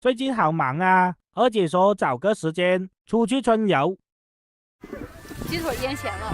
最近好忙啊，二姐说找个时间出去春游。鸡腿腌咸了。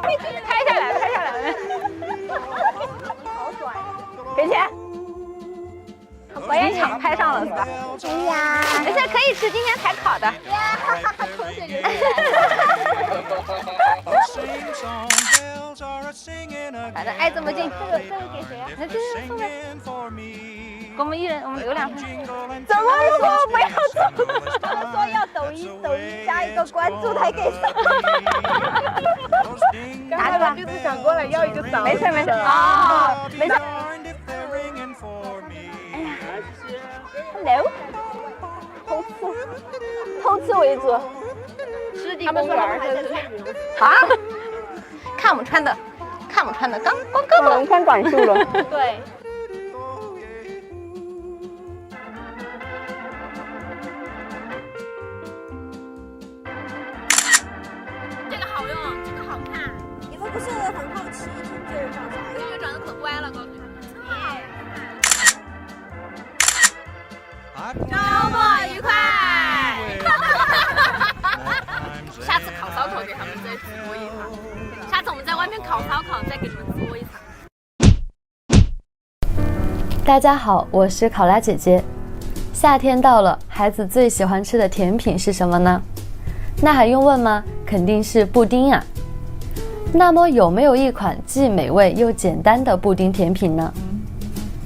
拍下来了，拍下来了，好爽呀！给钱。我也想拍上了是吧？哎呀，没事，可以吃今天才烤的。同学留反正爱这么近，这个给谁啊？那这是送给我们一人，我们留2份。怎么说不要做？他说要抖音加一个关注才给送。拿着吧，就是想过来要一个勺。没事没事啊，没事。Hello， 偷吃为主。湿地公园真是啊！看我们穿的，刚光胳膊。我们穿短袖了。对。这个好用，这个好看。你们不是很好奇听这人长啥样？这个长得可乖了，告诉你们。周末愉快！下次烤烧烤给他们再做一场，下次我们在外面烤烧烤再给你们做一场。大家好，我是考拉姐姐。夏天到了，孩子最喜欢吃的甜品是什么呢？那还用问吗？肯定是布丁啊。那么有没有一款既美味又简单的布丁甜品呢？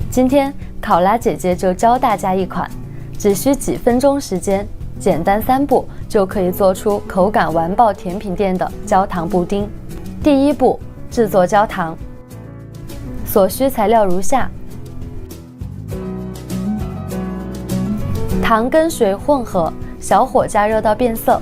今天考拉姐姐就教大家一款，只需几分钟时间，简单3步就可以做出口感完爆甜品店的焦糖布丁。第1步，制作焦糖。所需材料如下：糖跟水混合，小火加热到变色。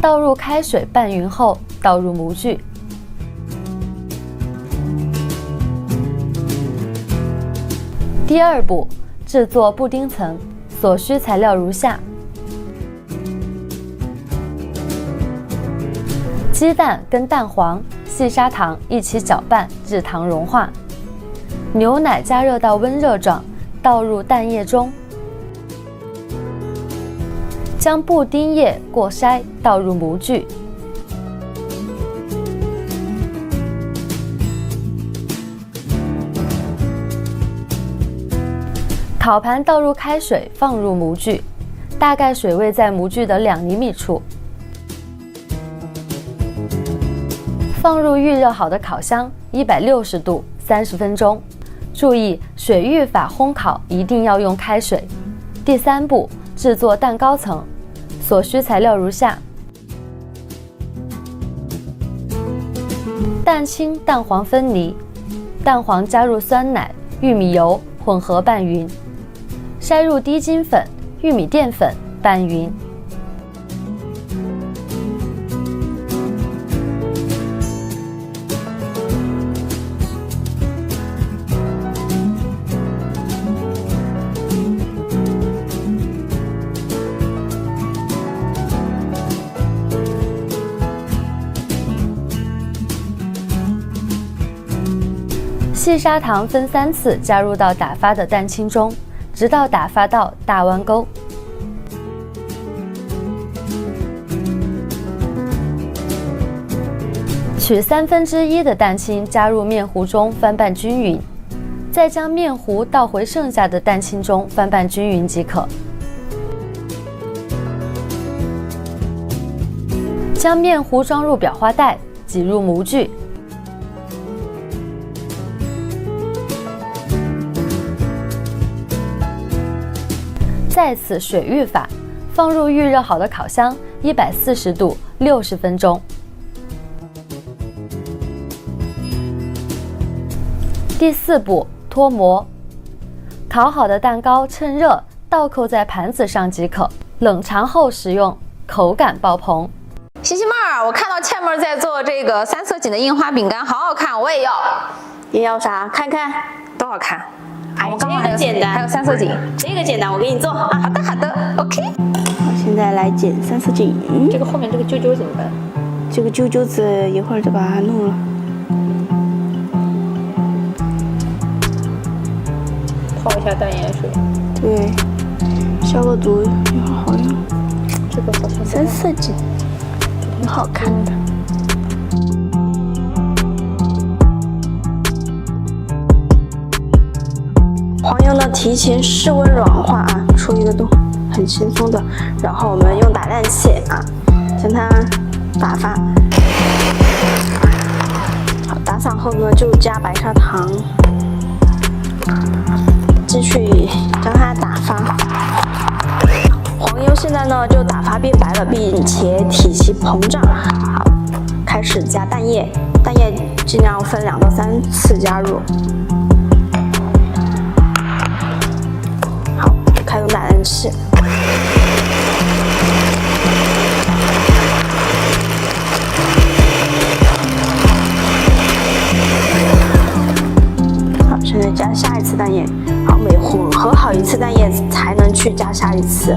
倒入开水拌匀后，倒入模具。第2步，制作布丁层。所需材料如下：鸡蛋跟蛋黄、细砂糖一起搅拌至糖融化，牛奶加热到温热状，倒入蛋液中。将布丁液过筛，倒入模具。烤盘倒入开水，放入模具，大概水位在模具的2厘米处。放入预热好的烤箱，160度30分钟。注意水浴法烘烤一定要用开水。第3步，制作蛋糕层。所需材料如下：蛋清、蛋黄分离，蛋黄加入酸奶、玉米油混合拌匀，筛入低筋粉、玉米淀粉拌匀，细砂糖分3次加入到打发的蛋清中，直到打发到大弯钩。取1/3的蛋清加入面糊中翻拌均匀，再将面糊倒回剩下的蛋清中翻拌均匀即可。将面糊装入裱花袋，挤入模具。再次水浴法，放入预热好的烤箱，140度60分钟。第4步，脱模。烤好的蛋糕趁热倒扣在盘子上即可，冷藏后食用，口感爆棚。西西妹儿，我看到倩妹儿在做这个3色堇的印花饼干，好好看，我也要。你要啥？看看多好看！哎，这个简单，还有3色堇，这个简单，我给你做啊。好的好的 ，OK。我现在来剪3色堇。这个后面这个揪揪怎么办？这个揪揪子一会儿就把它弄了。泡一下淡盐水。对，消个毒，一会儿好用。这个好像3色堇，挺好看的。黄油呢，提前室温软化啊，出一个洞，很轻松的。然后我们用打蛋器啊，将它打发。好，打散后呢，就加白砂糖，继续将它打发。黄油现在呢就打发变白了，并且体积膨胀。好，开始加蛋液，蛋液尽量分2到3次加入。好，开动打蛋器。好，现在加下一次蛋液。好，每混合好1次蛋液才能去加下一次。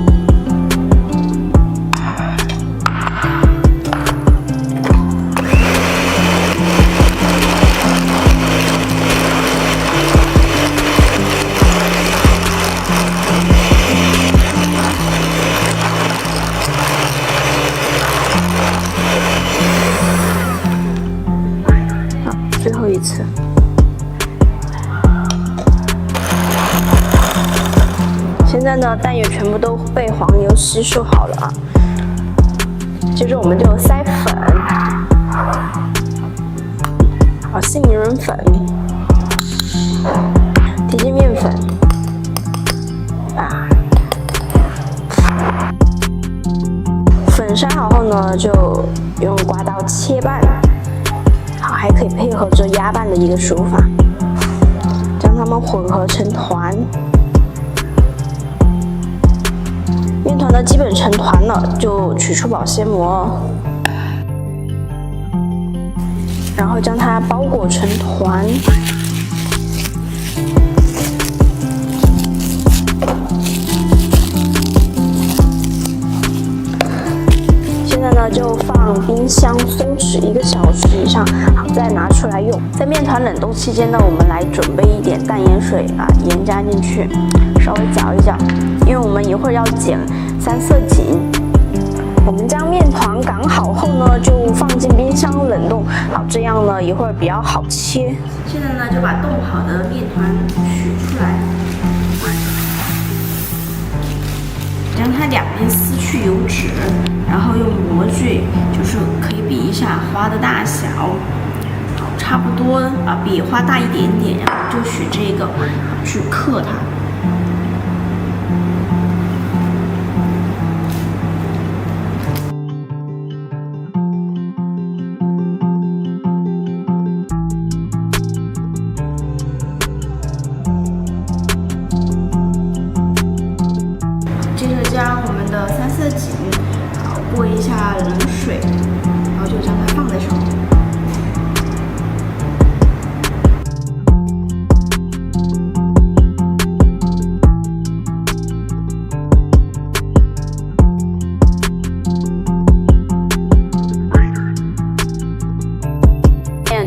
最后一次。现在呢，蛋液全部都被黄油吸收好了啊。接着我们就筛粉，好，杏仁粉、低筋面粉啊。粉筛好后呢，就用刮刀切拌。好，还可以配合着压拌的一个手法，将它们混合成团。面团呢基本成团了，就取出保鲜膜，然后将它包裹成团。现在呢，就放冰箱松弛1个小时以上，好，再拿出来用。在面团冷冻期间呢，我们来准备一点淡盐水啊，盐加进去，稍微搅一搅，因为我们一会儿要剪3色堇。我们将面团擀好后呢，就放进冰箱冷冻，好，这样呢一会儿比较好切。现在呢，就把冻好的面团取出来，将它2边撕去油脂，然后用模具，就是可以比一下花的大小，好，差不多啊，比花大一点点，然后就取这个去刻它。将我们的3色堇，好，过一下冷水，然后就将它放在上面。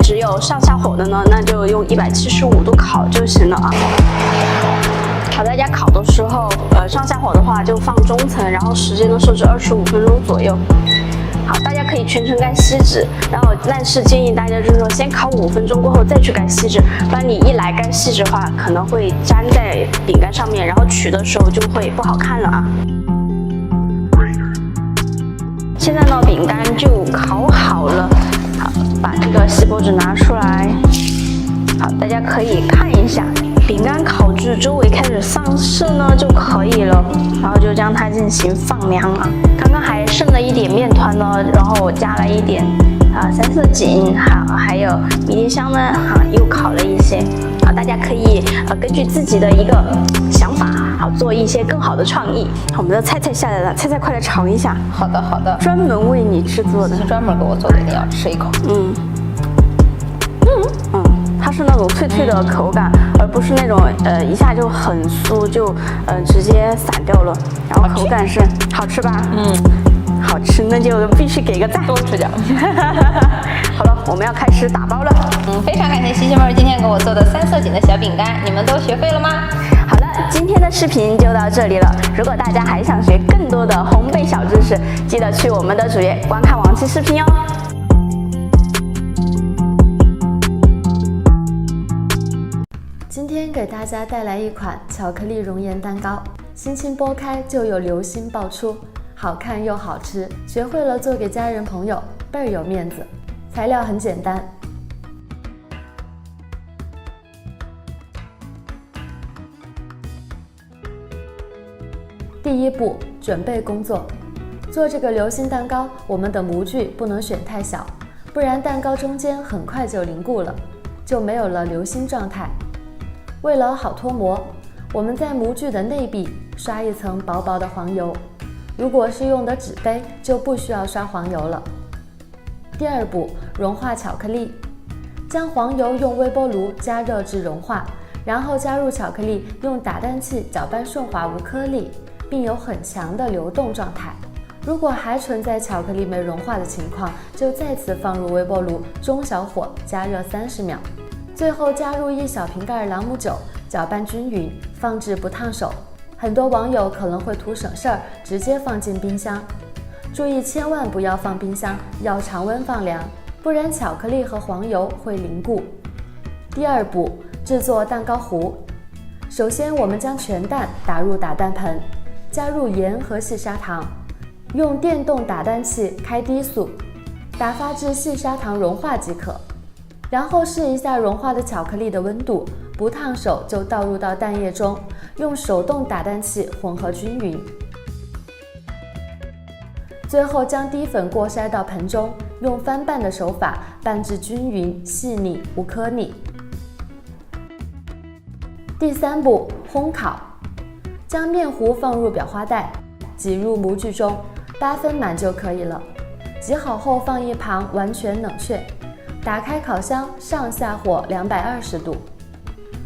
只有有上下火的呢，那就用175度烤就行了啊。好，大家烤的时候，上下火的话就放中层，然后时间呢设置25分钟左右。好，大家可以全程盖锡纸，然后但是建议大家就是说先烤5分钟过后再去盖锡纸，不然你一来盖锡纸的话，可能会粘在饼干上面，然后取的时候就会不好看了啊。现在呢，饼干就烤好了，好，把这个锡箔纸拿出来，好，大家可以看一下。饼干烤至周围开始上色呢就可以了，然后就将它进行放凉啊。刚刚还剩了一点面团呢，然后我加了一点三色堇，还有迷迭香呢，又烤了一些啊。大家可以根据自己的一个想法，好做一些更好的创意。我们的菜下来了，菜快来尝一下。好的好的，专门为你制作的，是专门给我做的，一定要吃一口。它是那种脆脆的口感，而不是那种一下就很酥，就直接散掉了。然后口感是好吃吧？好吃，那就必须给个赞，多吃点。好了，我们要开始打包了。非常感谢西西妹今天给我做的3色堇的小饼干，你们都学会了吗？好了，今天的视频就到这里了。如果大家还想学更多的烘焙小知识，记得去我们的主页观看往期视频哦。今天给大家带来一款巧克力熔岩蛋糕，轻轻拨开就有流心爆出，好看又好吃，学会了做给家人朋友，倍儿有面子。材料很简单，第一步，准备工作。做这个流心蛋糕，我们的模具不能选太小，不然蛋糕中间很快就凝固了，就没有了流心状态。为了好脱模，我们在模具的内壁刷一层薄薄的黄油，如果是用的纸杯，就不需要刷黄油了。第二步，融化巧克力，将黄油用微波炉加热至融化，然后加入巧克力，用打蛋器搅拌顺滑无颗粒，并有很强的流动状态。如果还存在巧克力没融化的情况，就再次放入微波炉，中小火加热30秒。最后加入1小瓶盖朗姆酒，搅拌均匀，放置不烫手。很多网友可能会图省事儿，直接放进冰箱。注意千万不要放冰箱，要常温放凉，不然巧克力和黄油会凝固。第二步，制作蛋糕糊。首先我们将全蛋打入打蛋盆，加入盐和细砂糖，用电动打蛋器开低速，打发至细砂糖融化即可。然后试一下融化的巧克力的温度，不烫手就倒入到蛋液中，用手动打蛋器混合均匀。最后将低粉过筛到盆中，用翻拌的手法拌至均匀、细腻无颗粒。第三步，烘烤。将面糊放入裱花袋，挤入模具中，8分满就可以了。挤好后放一旁完全冷却。打开烤箱，上下火220度。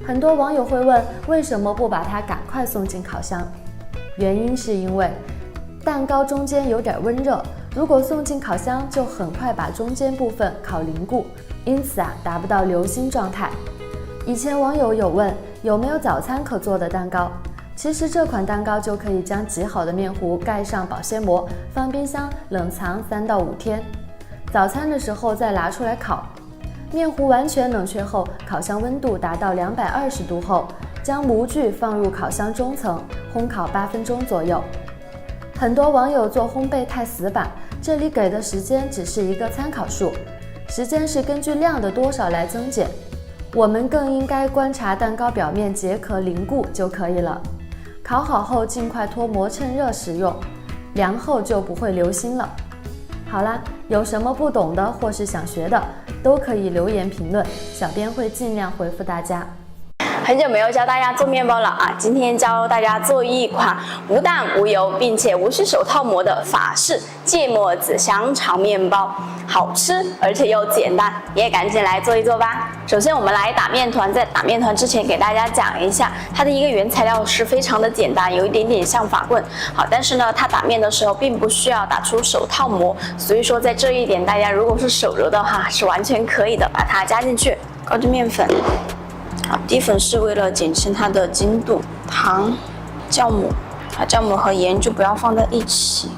很多网友会问，为什么不把它赶快送进烤箱？原因是因为蛋糕中间有点温热，如果送进烤箱，就很快把中间部分烤凝固，因此达不到流心状态。以前网友有问，有没有早餐可做的蛋糕？其实这款蛋糕就可以将挤好的面糊盖上保鲜膜，放冰箱冷藏3到5天。早餐的时候再拿出来烤，面糊完全冷却后，烤箱温度达到220度后，将模具放入烤箱中层，烘烤8分钟左右。很多网友做烘焙太死板，这里给的时间只是一个参考数，时间是根据量的多少来增减。我们更应该观察蛋糕表面结壳凝固就可以了。烤好后尽快脱模趁热食用，凉后就不会流心了。好啦，有什么不懂的或是想学的，都可以留言评论，小编会尽量回复大家。很久没有教大家做面包了啊！今天教大家做一款无蛋无油，并且无需手套膜的法式芥末籽香肠面包，好吃而且又简单，你也赶紧来做一做吧。首先我们来打面团，在打面团之前给大家讲一下，它的一个原材料是非常的简单，有一点点像法棍。好，但是呢，它打面的时候并不需要打出手套膜，所以说在这一点，大家如果是手揉的话，是完全可以的。把它加进去，高筋面粉。好，低粉是为了减轻它的筋度，糖、酵母，酵母和盐就不要放在一起。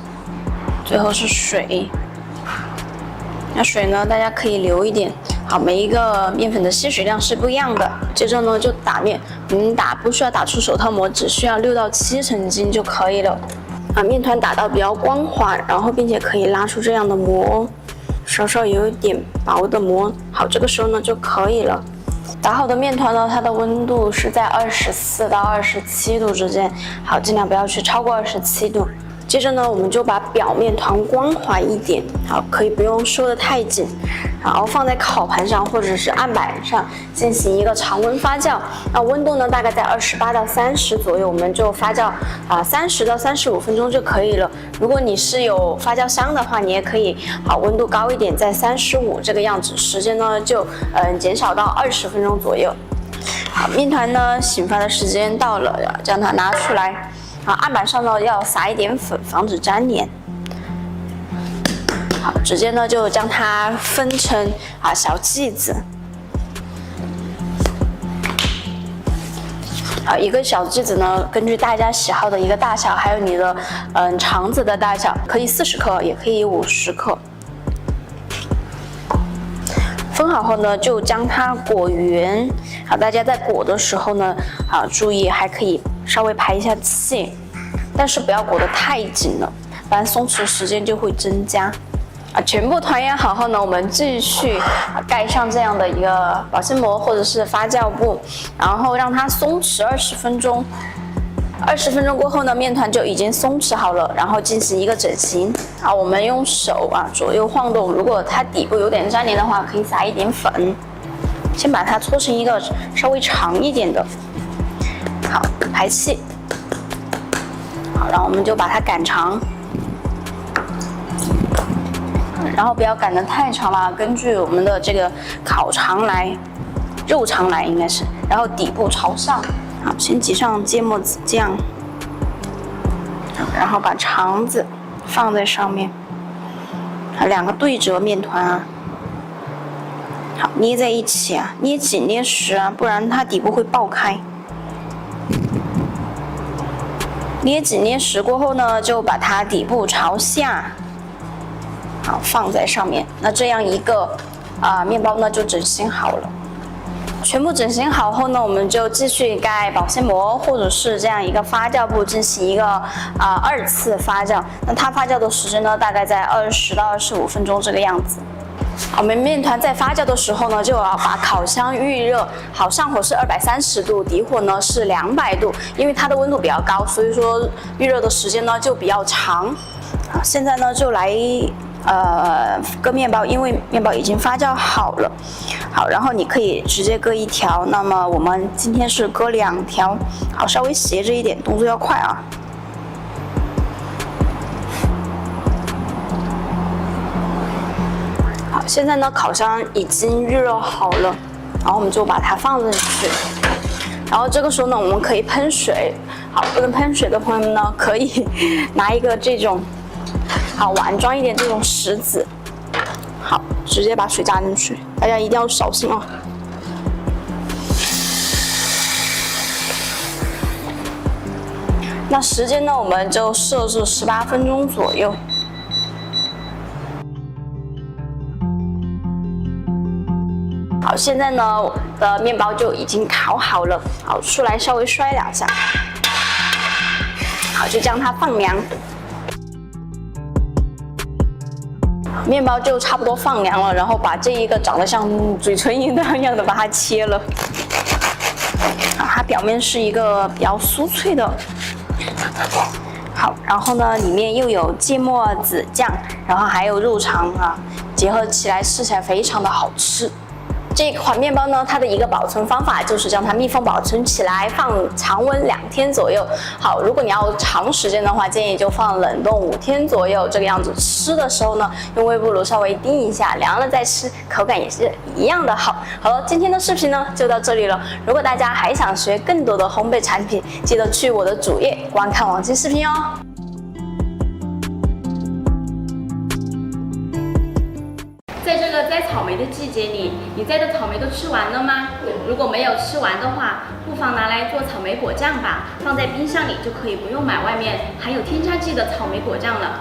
最后是水，那水呢，大家可以留一点。好，每一个面粉的吸水量是不一样的。接着呢，就打面，不需要打出手套膜，只需要6到7成筋就可以了。把面团打到比较光滑，然后并且可以拉出这样的膜，稍稍有一点薄的膜。好，这个时候呢就可以了。打好的面团呢，它的温度是在24到27度之间，好，尽量不要去超过27度。接着呢，我们就把表面团光滑一点，好，可以不用收得太紧，然后放在烤盘上或者是案板上进行一个常温发酵。那温度呢，大概在28到30左右，我们就发酵30到35分钟就可以了。如果你是有发酵箱的话，你也可以温度高一点，在35这个样子，时间呢就减少到20分钟左右。好，面团呢醒发的时间到了，将它拿出来。好，案板上呢要撒一点粉，防止粘连。好，直接呢就将它分成小剂子。好，一个小剂子呢，根据大家喜好的一个大小，还有你的肠子的大小，可以40克，也可以50克。分好后呢，就将它裹圆。好，大家在裹的时候呢，注意还可以稍微排一下气，但是不要裹得太紧了，不然松弛时间就会增加。全部团圆好后呢，我们继续盖上这样的一个保鲜膜或者是发酵布，然后让它松弛20分钟。20分钟过后呢，面团就已经松弛好了，然后进行一个整形。好，我们用手左右晃动，如果它底部有点粘连的话，可以撒一点粉。先把它搓成一个稍微长一点的。好，排气。好，然后我们就把它擀长。然后不要擀得太长了，根据我们的这个烤肠来，肉肠来应该是，然后底部朝上。好，先挤上芥末籽酱，然后把肠子放在上面，两个对折面团好，捏在一起捏紧捏实不然它底部会爆开。捏紧捏实过后呢，就把它底部朝下，好放在上面。那这样一个面包呢就整形好了。全部整形好后呢，我们就继续盖保鲜膜，或者是这样一个发酵布进行一个2次发酵。那它发酵的时间呢，大概在20到25分钟这个样子。我们面团在发酵的时候呢，就要把烤箱预热，好，上火是230度，底火呢是200度，因为它的温度比较高，所以说预热的时间呢就比较长。好，现在呢就来割面包，因为面包已经发酵好了。好，然后你可以直接割1条，那么我们今天是割2条，好，稍微斜着一点，动作要快好，现在呢烤箱已经预热好了，然后我们就把它放进去。然后这个时候呢，我们可以喷水。好，不能喷水的朋友们呢，可以拿一个这种碗装一点这种石子，好，直接把水加进去，大家一定要小心那时间呢，我们就设置18分钟左右。好，现在呢，我的面包就已经烤好了，好，出来稍微摔2下，好，就将它放凉。面包就差不多放凉了，然后把这一个长得像嘴唇一样的把它切了。它表面是一个比较酥脆的。好，然后呢，里面又有芥末籽酱，然后还有肉肠结合起来吃起来非常的好吃。这款面包呢，它的一个保存方法就是将它密封保存起来，放常温2天左右。好，如果你要长时间的话，建议就放冷冻5天左右，这个样子。吃的时候呢，用微波炉稍微叮一下，凉了再吃，口感也是一样的好。好了，今天的视频呢就到这里了。如果大家还想学更多的烘焙产品，记得去我的主页观看往期视频哦。在这个摘草莓的季节里，你摘的草莓都吃完了吗？如果没有吃完的话，不妨拿来做草莓果酱吧，放在冰箱里就可以不用买外面含有添加剂的草莓果酱了。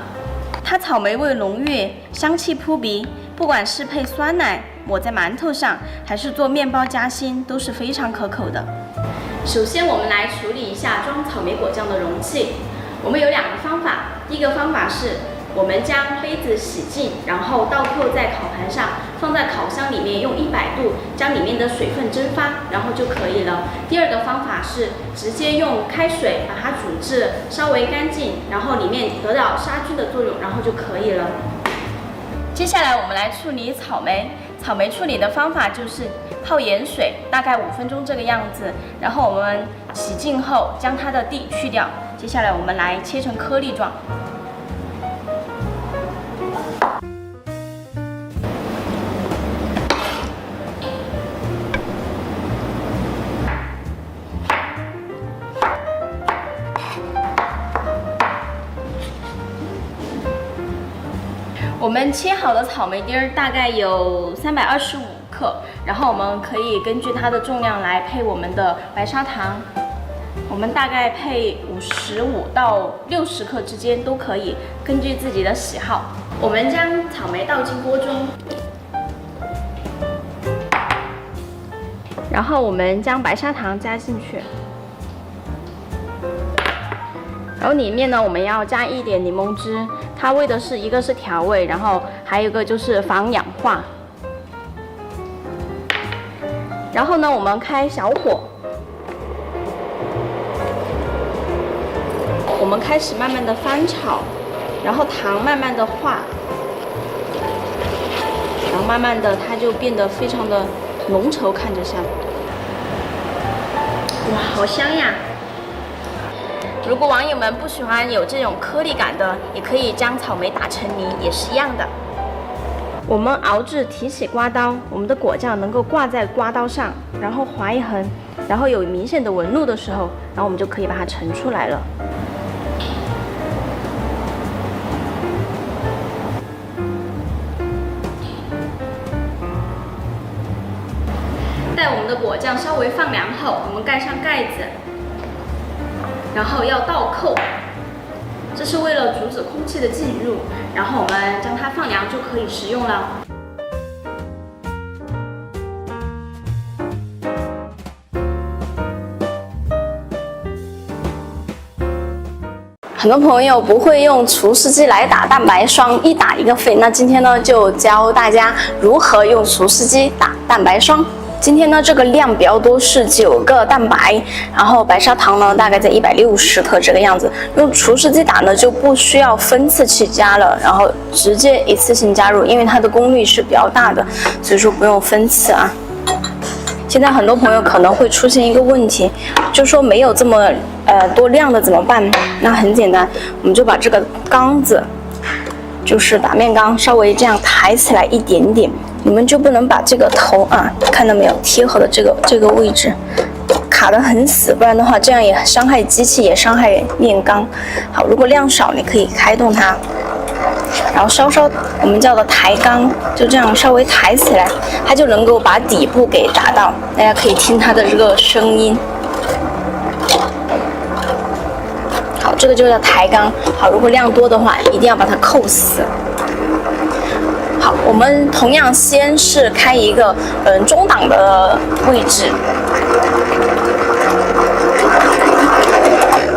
它草莓味浓郁，香气扑鼻，不管是配酸奶抹在馒头上，还是做面包夹心，都是非常可口的。首先，我们来处理一下装草莓果酱的容器。我们有2个方法，第一个方法是我们将杯子洗净，然后倒扣在烤盘上，放在烤箱里面用100度将里面的水分蒸发，然后就可以了。第二个方法是直接用开水把它煮至稍微干净，然后里面得到杀菌的作用，然后就可以了。接下来我们来处理草莓。草莓处理的方法就是泡盐水，大概5分钟这个样子，然后我们洗净后将它的蒂去掉。接下来我们来切成颗粒状。我们切好的草莓丁儿大概有325克，然后我们可以根据它的重量来配我们的白砂糖，我们大概配55到60克之间都可以，根据自己的喜好。我们将草莓倒进锅中，然后我们将白砂糖加进去，然后里面呢我们要加一点柠檬汁。它为的是一个是调味，然后还有一个就是防氧化。然后呢，我们开小火，我们开始慢慢的翻炒，然后糖慢慢的化，然后慢慢的它就变得非常的浓稠，看着像。哇，好香呀！如果网友们不喜欢有这种颗粒感的，也可以将草莓打成泥，也是一样的。我们熬至提起刮刀，我们的果酱能够挂在刮刀上，然后划一横，然后有明显的纹路的时候，然后我们就可以把它盛出来了。待我们的果酱稍微放凉后，我们盖上盖子。然后要倒扣，这是为了阻止空气的进入，然后我们将它放凉就可以食用了。很多朋友不会用除湿机来打蛋白霜，一打一个废。那今天呢，就教大家如何用除湿机打蛋白霜。今天呢，这个量比较多，是9个蛋白，然后白砂糖呢大概在160克这个样子。用除湿机打呢就不需要分次去加了，然后直接一次性加入，因为它的功率是比较大的，所以说不用分次啊。现在很多朋友可能会出现一个问题，就说没有这么多量的怎么办？那很简单，我们就把这个缸子，就是打面缸，稍微这样抬起来一点点。你们就不能把这个头啊，看到没有，贴合的这个位置卡得很死，不然的话这样也伤害机器，也伤害面缸。好，如果量少，你可以开动它，然后稍稍我们叫的抬缸，就这样稍微抬起来，它就能够把底部给打到。大家可以听它的这个声音。好，这个就叫抬缸。好，如果量多的话，一定要把它扣死。好，我们同样先是开一个中档的位置。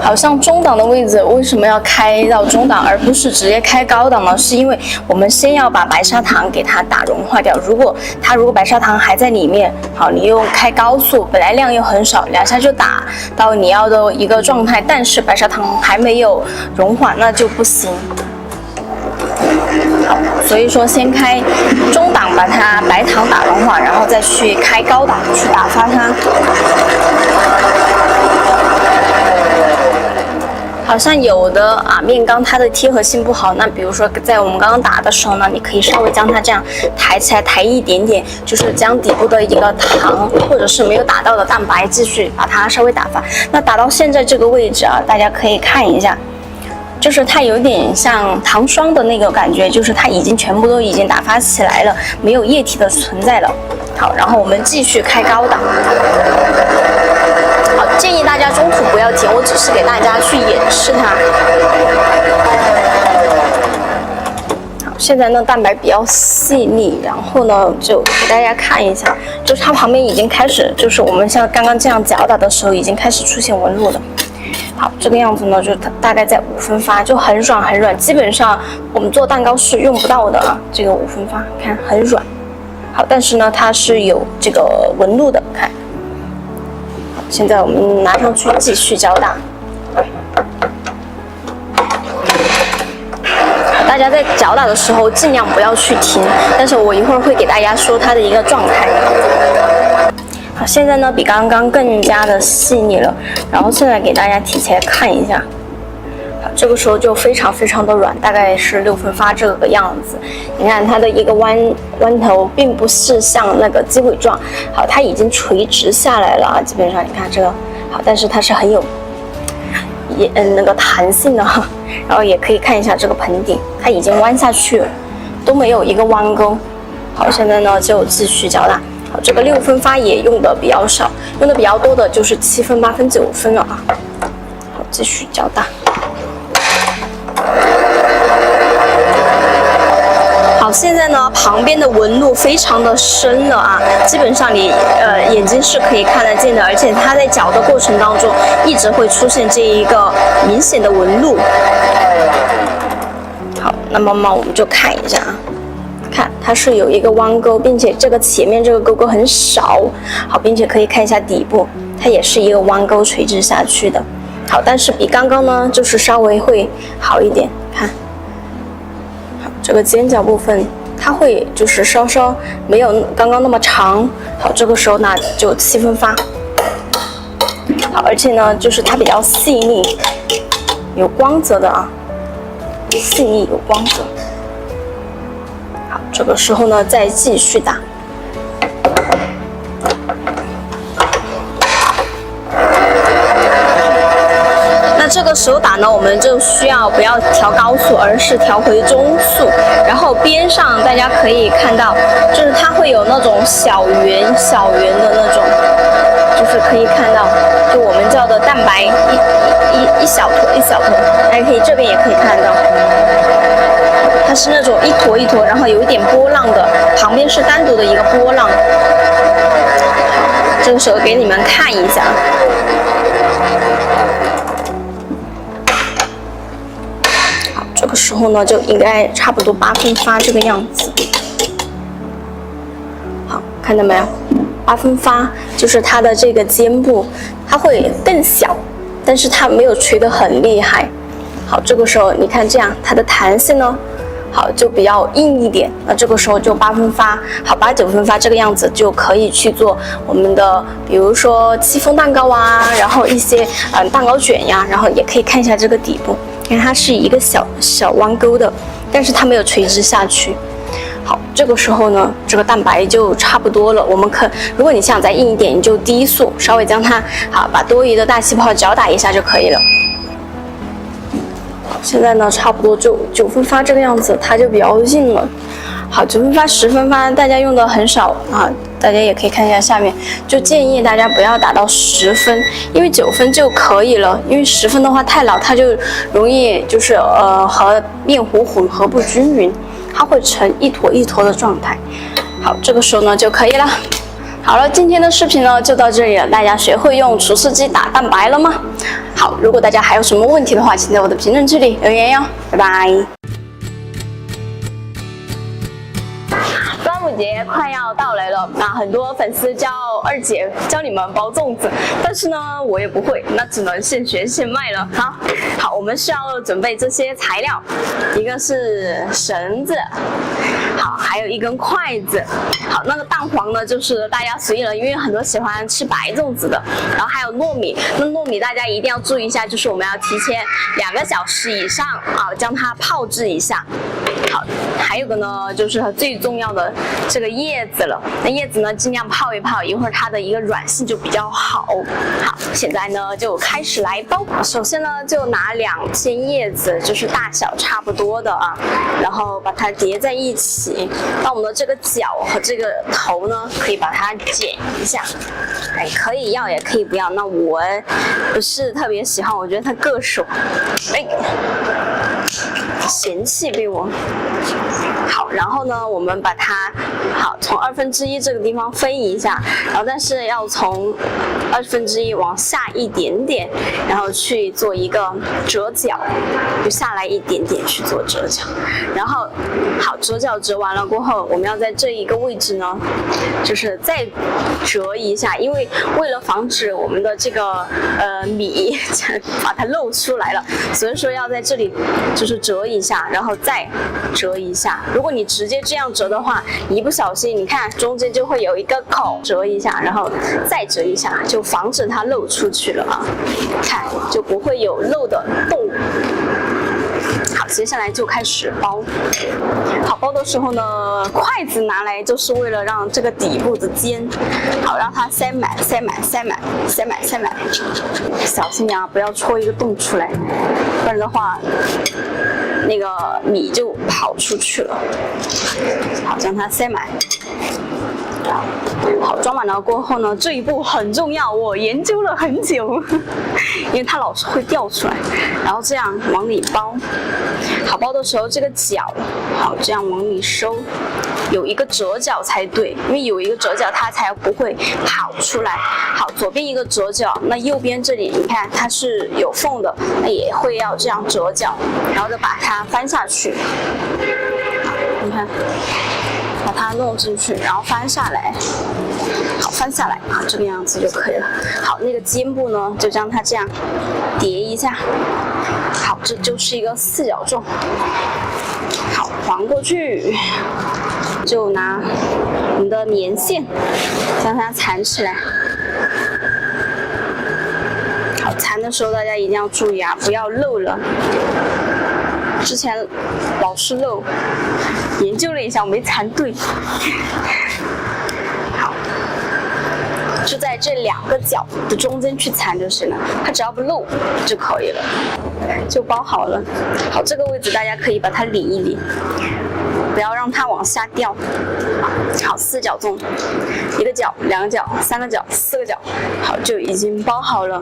好像中档的位置为什么要开到中档，而不是直接开高档呢？是因为我们先要把白砂糖给它打融化掉。如果白砂糖还在里面，好，你又开高速，本来量又很少，2下就打到你要的一个状态，但是白砂糖还没有融化，那就不行。好，好，所以说先开中档把它白糖打融化，然后再去开高档去打发它。好像有的面缸它的贴合性不好，那比如说在我们刚刚打的时候呢，你可以稍微将它这样抬起来，抬一点点，就是将底部的一个糖或者是没有打到的蛋白继续把它稍微打发。那打到现在这个位置啊，大家可以看一下，就是它有点像糖霜的那个感觉，就是它已经全部都已经打发起来了，没有液体的存在了。好，然后我们继续开高档。好，建议大家中途不要停，我只是给大家去演示它。好，现在呢蛋白比较细腻，然后呢就给大家看一下，就是它旁边已经开始，就是我们像刚刚这样搅打的时候，已经开始出现纹路了。好，这个样子呢，就大概在5分发，就很软很软，基本上我们做蛋糕是用不到的啊。这个5分发，看很软。好，但是呢，它是有这个纹路的，看。好，现在我们拿上去继续搅打。大家在搅打的时候尽量不要去停，但是我一会儿会给大家说它的一个状态。好，现在呢比刚刚更加的细腻了，然后现在给大家提起来看一下。好，这个时候就非常非常的软，大概是6分发这个样子。你看它的一个弯头，并不是像那个鸡尾状，好，它已经垂直下来了啊。基本上你看这个好，但是它是很有那个弹性的哈。然后也可以看一下这个盆底，它已经弯下去了，都没有一个弯钩。好，现在呢就继续搅打。好，这个6分发也用的比较少，用的比较多的就是7分、8分、9分了啊。好，继续搅打。好，现在呢，旁边的纹路非常的深了啊，基本上你眼睛是可以看得见的，而且它在搅的过程当中一直会出现这一个明显的纹路。好，那么我们就看一下啊，看它是有一个弯钩，并且这个前面这个勾勾很少。好，并且可以看一下底部，它也是一个弯钩垂直下去的。好，但是比刚刚呢，就是稍微会好一点，看。这个尖角部分，它会就是稍稍没有刚刚那么长。好，这个时候呢就7分发。好，而且呢就是它比较细腻，有光泽的啊，细腻有光泽。好，这个时候呢再继续打。这个时候打呢，我们就需要不要调高速，而是调回中速。然后边上大家可以看到，就是它会有那种小圆的那种，就是可以看到，就我们叫的蛋白一小坨一小坨，大家可以这边也可以看到，它是那种一坨一坨，然后有一点波浪的，旁边是单独的一个波浪。这个时候给你们看一下。这个时候呢，就应该差不多8分发这个样子。好，看到没有？8分发就是它的这个尖部，它会更小，但是它没有垂得很厉害。好，这个时候你看这样，它的弹性呢，好就比较硬一点。那这个时候就8分发，好8、9分发这个样子就可以去做我们的，比如说戚风蛋糕啊，然后一些蛋糕卷呀，然后也可以看一下这个底部。因为它是一个小弯钩的，但是它没有垂直下去。好，这个时候呢，这个蛋白就差不多了。我们如果你想再硬一点，你就低速稍微将它把多余的大气泡搅打一下就可以了。现在呢，差不多就9分发这个样子，它就比较硬了。好，9分发、10分发大家用的很少啊，大家也可以看一下下面，就建议大家不要打到10分，因为9分就可以了。因为10分的话太老，它就容易就是和面糊混合不均匀，它会成一坨一坨的状态。好，这个时候呢就可以了。好了，今天的视频呢就到这里了。大家学会用厨师机打蛋白了吗？好，如果大家还有什么问题的话，请在我的评论区里留言哟。拜拜。端午节快要到来了，那很多粉丝叫二姐教你们包粽子，但是呢我也不会，那只能现学现卖了。好，我们需要准备这些材料，一个是绳子，好，还有一根筷子。好，那个蛋黄呢就是大家随意了，因为很多喜欢吃白粽子的。然后还有糯米，那糯米大家一定要注意一下，就是我们要提前2个小时以上啊，将它泡制一下。好，还有个呢就是最重要的这个叶子了，那叶子呢尽量泡一泡，一会儿它的一个软性就比较好。好，现在呢就开始来包。首先呢就拿2片叶子，就是大小差不多的啊，然后把它叠在一起。那我们的这个角和这个头呢，可以把它剪一下，哎，可以要也可以不要。那我不是特别喜欢，我觉得它硌手，哎，嫌弃被我。好，然后呢，我们把它从1/2这个地方分一下，然后但是要从1/2往下一点点，然后去做一个折角，就下来一点点去做折角。然后好，折角折完了过后，我们要在这一个位置呢，就是再折一下，因为为了防止我们的这个米把它露出来了，所以说要在这里就是折一下，然后再折一下。如果你直接这样折的话，一不小心你看中间就会有一个口，折一下，然后再折一下，就防止它露出去了啊，看就不会有漏的洞。好，接下来就开始包。好，包的时候呢，筷子拿来就是为了让这个底部的尖，好让它塞满，小心点啊，不要戳一个洞出来，不然的话那个米就跑出去了。好，将它塞满。好，装满了过后呢，这一步很重要，我研究了很久，因为它老是会掉出来。然后这样往里包。好，包的时候这个角，好这样往里收，有一个折角才对，因为有一个折角它才不会跑出来。好，左边一个折角，那右边这里你看它是有缝的，那也会要这样折角，然后再把它翻下去。你看。把它弄进去，然后翻下来，好，翻下来啊，这个样子就可以了。好，那个肩部呢，就将它这样叠一下。好，这就是一个4角粽。好，环过去，就拿我们的棉线将它缠起来。好，缠的时候大家一定要注意啊，不要漏了。之前老是漏，研究了一下，我没缠对。好，就在这2个角的中间去缠就行了，它只要不漏就可以了，就包好了。好，这个位置大家可以把它理一理，不要让它往下掉。好，4角粽，1个角、2个角、3个角、4个角，好，就已经包好了，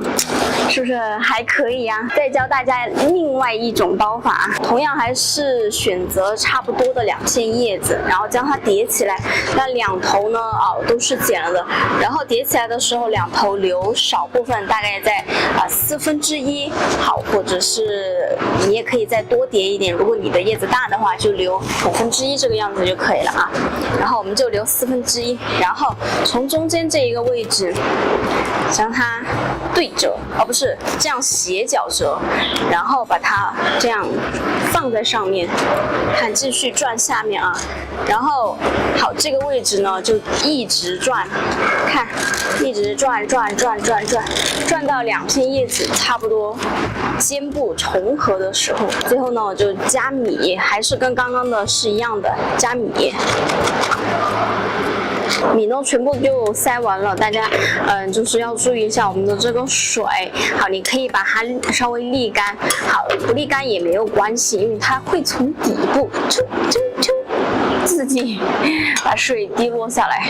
是不是还可以呀？再教大家另外一种包法，同样还是选择差不多的2片叶子，然后将它叠起来。那2头呢，都是剪了的，然后叠起来的时候2头留少部分，大概在1/4，好，或者是你也可以再多叠一点，如果你的叶子大的话，就留1/5这个样子就可以了啊。然后我们就留1/4，然后从中间这一个位置将它对折，不是这样斜角折，然后把它这样放在上面，看继续转下面啊。然后好，这个位置呢就一直转，看一直转到2片叶子差不多肩部重合的时候，最后呢我就加米，还是跟刚刚的是一样的，加米。米呢全部就塞完了，大家就是要注意一下我们的这个水。好，你可以把它稍微沥干，好，不沥干也没有关系，因为它会从底部自己把水滴落下来。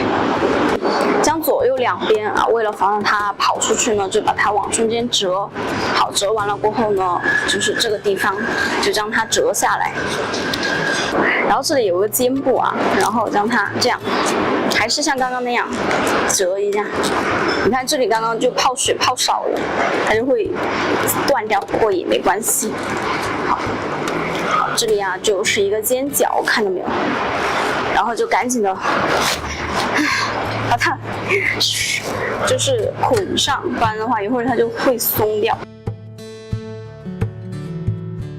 将左右2边啊，为了防止它跑出去呢，就把它往中间折。好，折完了过后呢，就是这个地方就将它折下来。然后这里有个肩部啊，然后将它这样，还是像刚刚那样折一下。你看这里刚刚就泡水泡少了，它就会断掉，不过也没关系。好，这里啊就是一个尖角，看到没有？然后就赶紧的把它就是捆上，不然的话一会儿它就会松掉。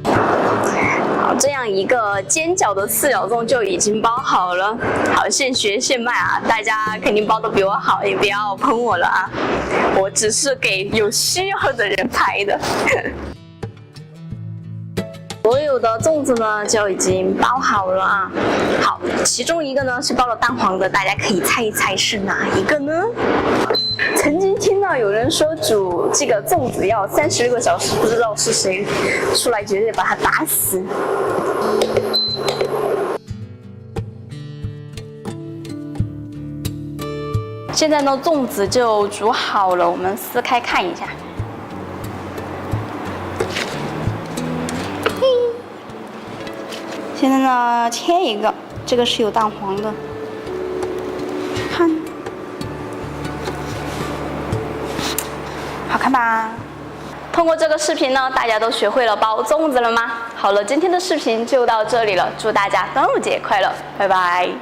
好，这样一个煎饺的4秒钟就已经包好了。好，现学现卖啊，大家肯定包得比我好，也不要喷我了啊，我只是给有需要的人拍的。所有的粽子呢就已经包好了啊。好，其中一个呢是包了蛋黄的，大家可以猜一猜是哪一个呢？曾经听到有人说煮这个粽子要36个小时，不知道是谁出来绝对把它打死。现在呢，粽子就煮好了，我们撕开看一下。现在呢，切一个，这个是有蛋黄的，看，好看吧？通过这个视频呢，大家都学会了包粽子了吗？好了，今天的视频就到这里了，祝大家端午节快乐，拜拜。